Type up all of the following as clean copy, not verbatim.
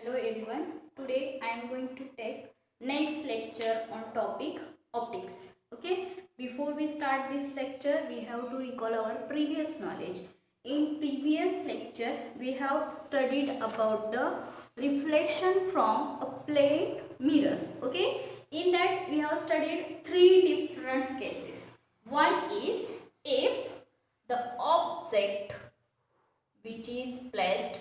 Hello everyone. Today I am going to take next lecture on topic optics. Okay. Before we start this lecture, we have to recall our previous knowledge. In previous lecture, we have studied about the reflection from a plane mirror. Okay. In that we have studied three different cases. One is if the object which is placed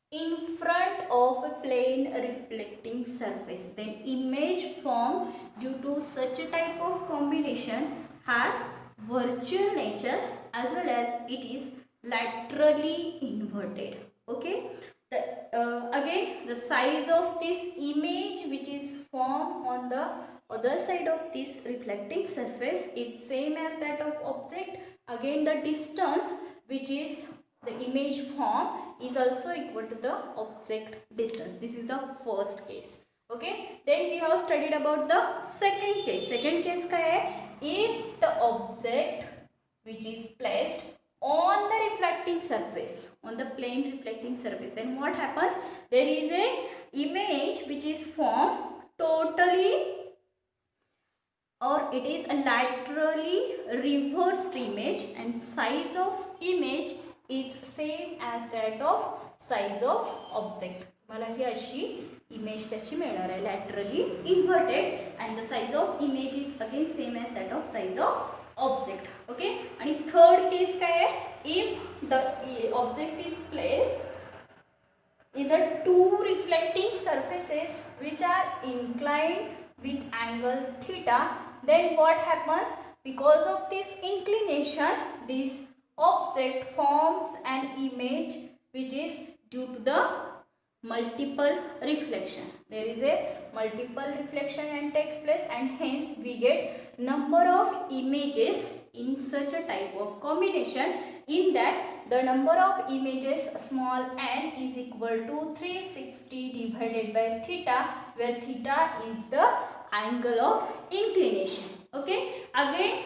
in front of a plane reflecting surface, then image formed due to such a type of combination has virtual nature as well as it is laterally inverted. Okay, again the size of this image which is formed on the other side of this reflecting surface is same as that of object. Again the distance which is the image form is also equal to the object distance. This is the first case. Okay, then we have studied about the second case. Second case का है, if the object which is placed on the reflecting surface, on the plane reflecting surface, then what happens? There is a image which is formed totally, or it is a laterally reversed image, and size of image is same as that of size of object. तुम्हाला ही अशी image त्याची मिळणार आहे laterally inverted and the size of image is again same as that of size of object. Okay, आणि third case काय आहे, if the object is placed in the two reflecting surfaces which are inclined with angle theta, then what happens? Because of this inclination, this object forms an image which is due to the multiple reflection. There is a multiple reflection and takes place, and hence we get number of images in such a type of combination. In that the number of images small n is equal to 360 divided by theta, where theta is the angle of inclination. Okay, again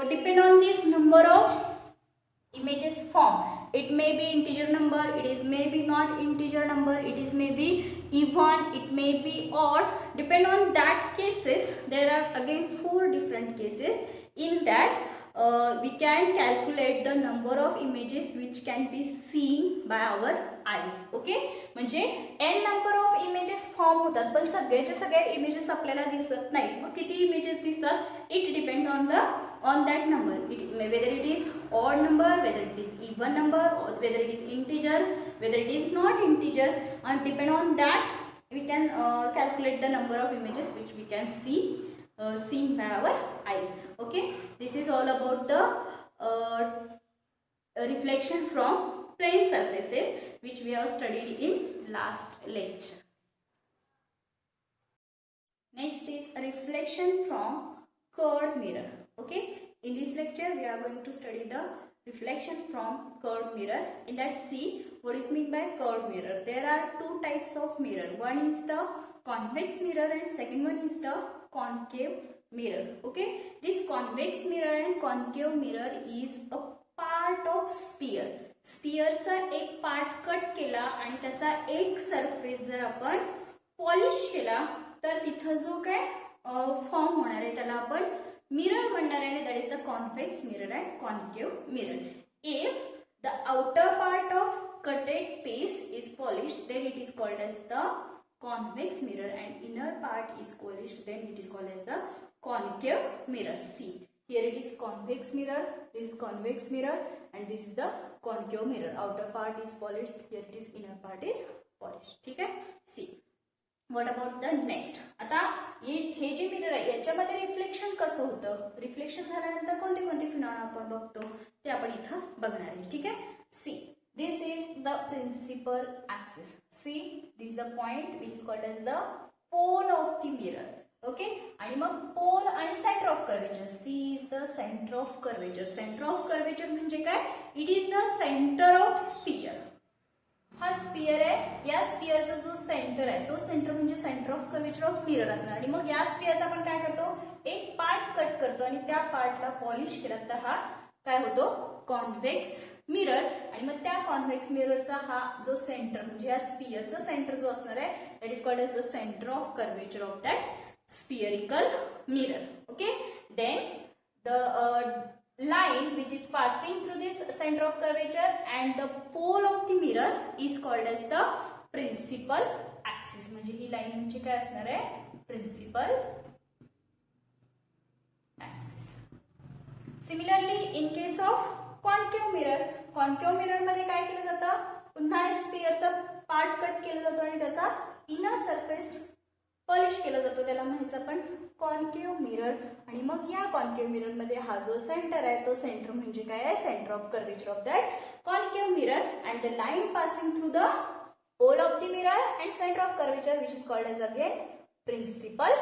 depend on this number of images form. It may be integer number, it is maybe not integer number, it is maybe even, it may be odd. Depend on that cases. There are again 4 different cases. In that we can calculate the number of images which can be seen by our eyes. Okay, म्हणजे n number of images form होतात, पण सगळ्याच्या सगळ्या images आपल्याला दिसत नाही. मग किती images दिसतात? It depends on that number. Whether it is odd number, whether it is even number, or whether it is integer, whether it is not integer, and depend on that we can calculate the number of images which we can see seen by our eyes. Okay, this is all about the reflection from plane surfaces which we have studied in last lecture. Next is reflection from curved mirror. Okay, in this lecture we are going to study the reflection from curved mirror. In that, see what is meant by curved mirror. There are two types of mirror. One is the convex mirror and second one is the concave mirror. Okay, this convex mirror and concave mirror is a part of sphere. स्पियरचा एक part cut केला आणि त्याचा एक surface जर आपण polish केला तर तिथं जो काय फॉर्म होणार आहे त्याला आपण मिरर म्हणणार आहे. That is the convex mirror and concave mirror. If the outer part of cutted piece is polished, then it is called as the convex mirror, and inner part is polished, then it is called as the concave mirror. See, here it is convex mirror, this is convex mirror, and this is the concave mirror. Outer part is polished, here it is inner part is polished. ठीक आहे. See, what about the next? आता हे जे mirror आहे याच्यामध्ये reflection कसं होतं, reflection झाल्यानंतर कोणते कोणते फिनॉमिना आपण बघतो ते आपण इथं बघणार आहे. ठीक आहे. सी, this is the principal axis. See, this is the point which is called as the pole of the mirror. Okay, आणि मग पोल आणि centre of curvature. C is the centre of curvature. Centre of curvature म्हणजे काय? It is the centre of sphere. हा sphere आहे, या स्पियरचा जो सेंटर आहे तो सेंटर म्हणजे centre of curvature of mirror असणार. आणि मग या स्पियरचा आपण काय करतो, एक पार्ट कट करतो आणि त्या पार्टला पॉलिश केला तर हा काय होतो, कॉन्व्हेक्स मिरर. आणि मग त्या कॉन्व्हेक्स मिररचा हा जो सेंटर म्हणजे या स्पियरचा सेंटर जो असणार आहे that is called as the centre of curvature of that spherical mirror. Okay, then the line which is passing through this center of curvature and the pole of the mirror is called as the principal axis. म्हणजे ही line म्हणजे काय असणार आहे, principal axis. Similarly in case of concave mirror, concave mirror मध्ये काय केलं जातं, पुन्हा एक स्पियरचा पार्ट कट केला जातो आणि त्याचा इनर सरफेस पॉलिश केलं जातं, त्याला म्हणायचं आपण कॉन्केव्ह मिरर. आणि मग या कॉन्केव्ह मिरर मध्ये हा जो सेंटर आहे तो सेंटर म्हणजे काय आहे, centre of curvature of that concave mirror and the line passing through the pole of the mirror and centre of curvature which is called as again principal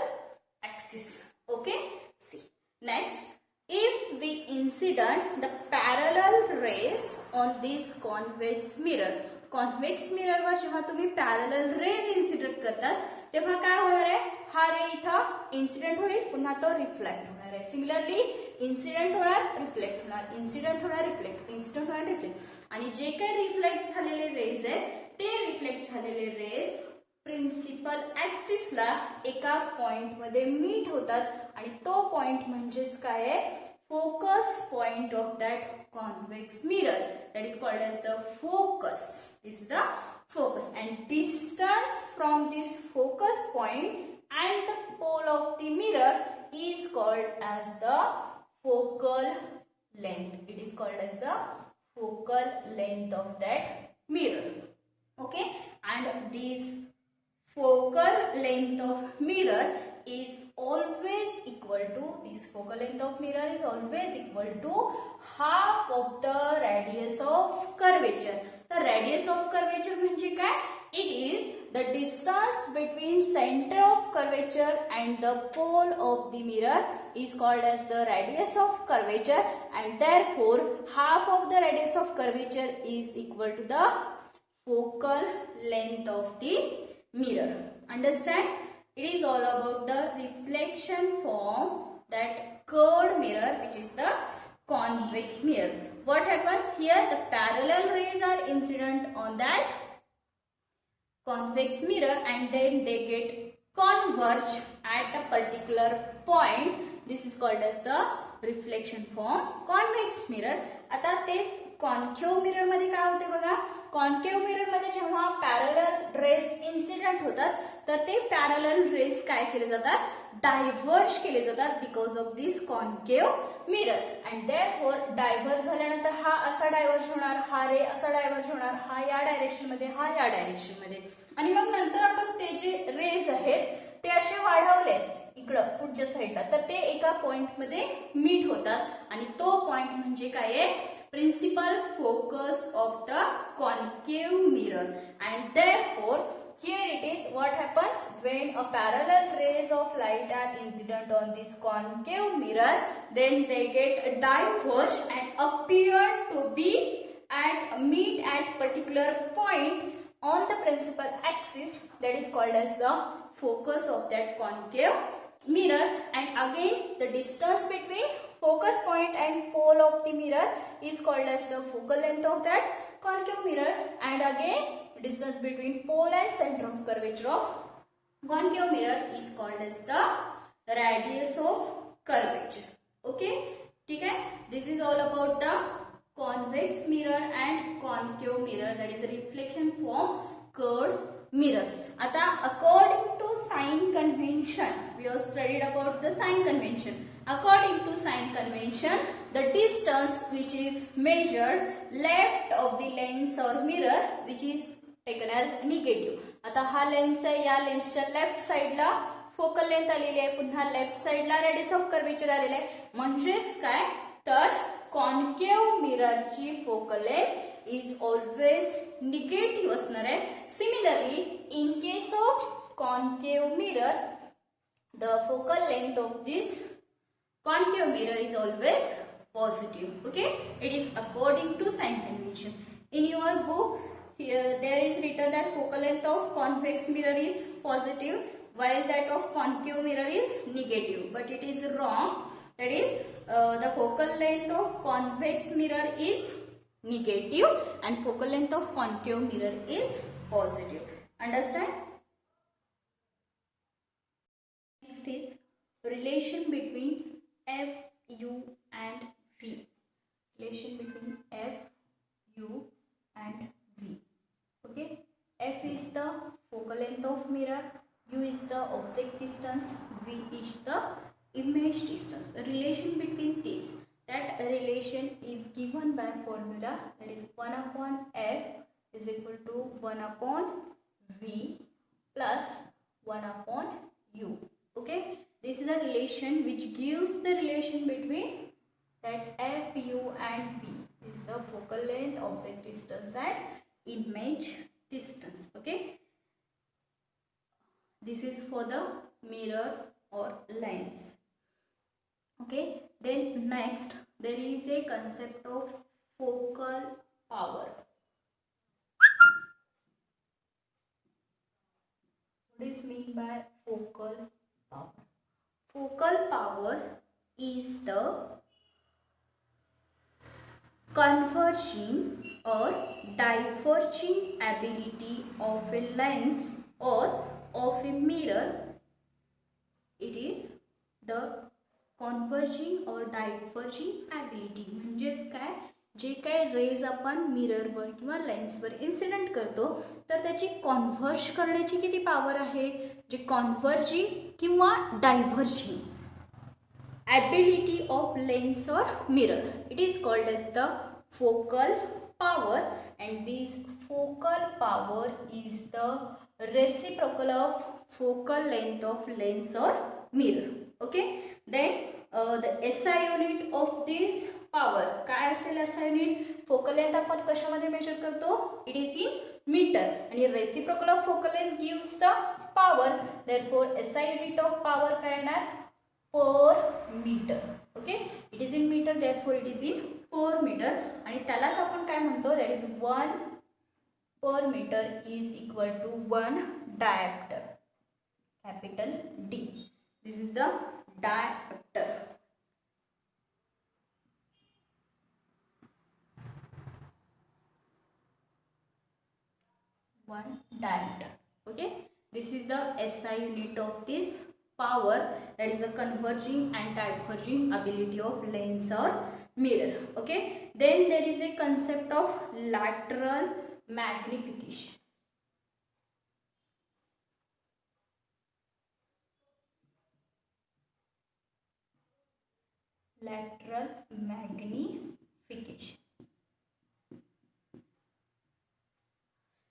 axis. Okay, see next, if we incident the parallel rays on this convex mirror, convex mirror वर जेव्हा तुम्ही parallel raise incident करतात तेव्हा काय होणार आहे, हा रे इथं इन्सिडेंट होईल, पुन्हा तो रिफ्लेक्ट होणार आहे. सिमिलरली इन्सिडेंट होणार, रिफ्लेक्ट होणार, इन्सिडेंट होणार, रिफ्लेक्ट, इन्सिडेंट होणार, रिफ्लेक्ट. आणि जे काही रिफ्लेक्ट झालेले रेज आहेत ते रिफ्लेक्ट झालेले रेज प्रिन्सिपल ऍक्सिसला एका पॉइंट मध्ये मीट होतात आणि तो पॉइंट म्हणजेच काय आहे, focus point of that convex mirror, that is called as the focus. This is the focus, and distance from this focus point and the pole of the mirror is called as the focal length. It is called as the focal length of that mirror. Okay, and this focal length of mirror is always equal to, this focal length of mirror is always equal to half of the radius of curvature. The radius of curvature म्हणजे काय, it is the distance between center of curvature and the pole of the mirror is called as the radius of curvature, and therefore half of the radius of curvature is equal to the focal length of the mirror. Understand? It is all about the reflection from that curved mirror which is the convex mirror. What happens here? The parallel rays are incident on that convex mirror and then they get converge at a particular point. This is called as the reflection from convex mirror. आता तेच concave mirror मध्ये काय होते बघा, concave mirror मध्ये जेव्हा parallel raise incident होतात तर ते पॅरलल रेज काय केले जातात, डायव्हर्ज केले जातात because of this concave mirror. And therefore diverge झाल्यानंतर हा असा डायव्हर्ज होणार, हा रे असा डायव्हर्ज होणार, हा या डायरेक्शन मध्ये, हा या डायरेक्शन मध्ये. आणि मग नंतर आपण ते जे रेज आहेत ते असे वाढवले इकडं पुढच्या साईडला तर ते एका पॉइंट मध्ये मीट होतात आणि तो पॉइंट म्हणजे काय आहे, principal focus of the concave mirror. And therefore here it is what happens when a parallel rays of light are incident on this concave mirror, then they get diverged and appear to be at meet at particular point on the principal axis, that is called as the focus of that concave mirror. And again the distance between focus point and pole of the mirror is called as the focal length of that concave mirror. And again distance between pole and center of curvature of concave mirror is called as the radius of curvature. Okay, ठीक है. This is all about the convex mirror and concave mirror, that is the reflection from curved mirrors. आता according to sign convention, we have studied about the sign convention. According to sign convention, the distance which is measured left of the lens or mirror which is taken as negative. आता हा lens आहे, या लेन्सच्या left साइडला focal length आलेली आहे, पुन्हा left साइडला radius of curvature आलेला आहे. म्हणजेच काय तर कॉन्केव्ह मिररची focal length is always negative असणार आहे. Similarly in case of concave mirror the focal length of this concave mirror is always positive. Okay, it is according to sign convention. In your book here there is written that focal length of convex mirror is positive while that of concave mirror is negative, but it is wrong. that is the focal length of convex mirror is negative and focal length of concave mirror is positive. Understand? Next is relation between F, U and V. Relation between F, U and V. Okay. F is the focal length of mirror, U is the object distance, V is the image distance. The relation between this, that relation is given by formula, that is 1 upon F is equal to 1 upon V plus 1 upon U. Okay, this is the relation which gives the relation between that F, U and V. This is the focal length, object distance and image distance. Okay, this is for the mirror or lens. Okay, then next there is a concept of focal power. What is mean by focal power? Focal power is the converging or diverging ability of a lens or of a mirror. It is the converging or diverging ability. म्हणजेच काय, जे काय raise आपण मिररवर किंवा लेन्सवर incident करतो तर त्याची converge करण्याची किती पॉवर आहे, जे कॉन्व्हर्जिंग किंवा diverging ability of lens or mirror. It is called as the focal power, and this focal power is the reciprocal of focal length of lens or mirror. Okay, then the SI unit of this power काय असेल? SI unit focal length आपण कशामध्ये major करतो? It is in meter आणि reciprocal of focal length gives the power. Therefore SI unit of power काय येणार? Per meter. Okay, it is in meter, therefore it is in per meter आणि त्यालाच आपण काय म्हणतो, that is 1 per meter is equal to 1 diopter, capital D. This is the diopter. One diopter. Okay, this is the SI unit of this power, that is the converging and diverging ability of lens or mirror. Okay, then there is a concept of lateral magnification. Lateral magnification.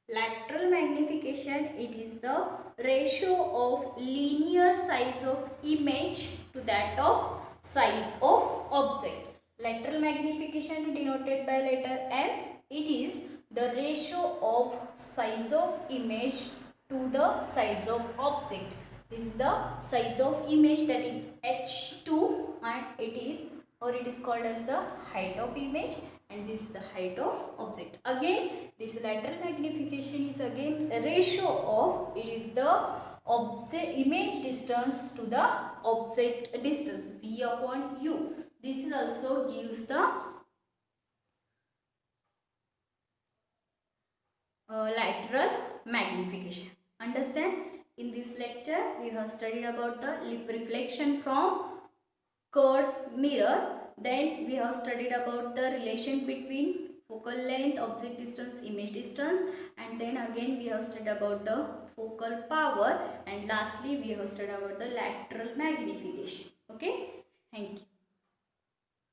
Lateral magnification, it is the ratio of linear size of image to that of size of object. Lateral magnification denoted by letter M. It is the ratio of size of image to the size of object. This is the size of image, that is H2, and it is called as the height of image, and this is the height of object. Again, this lateral magnification is again a ratio of, it is the object image distance to the object distance, V upon U. This is also gives the lateral magnification. Understand? In this lecture we have studied about the reflection from curved mirror. Then we have studied about the relation between focal length, object distance, image distance, and then again we have studied about the focal power, and lastly we have studied about the lateral magnification. Okay.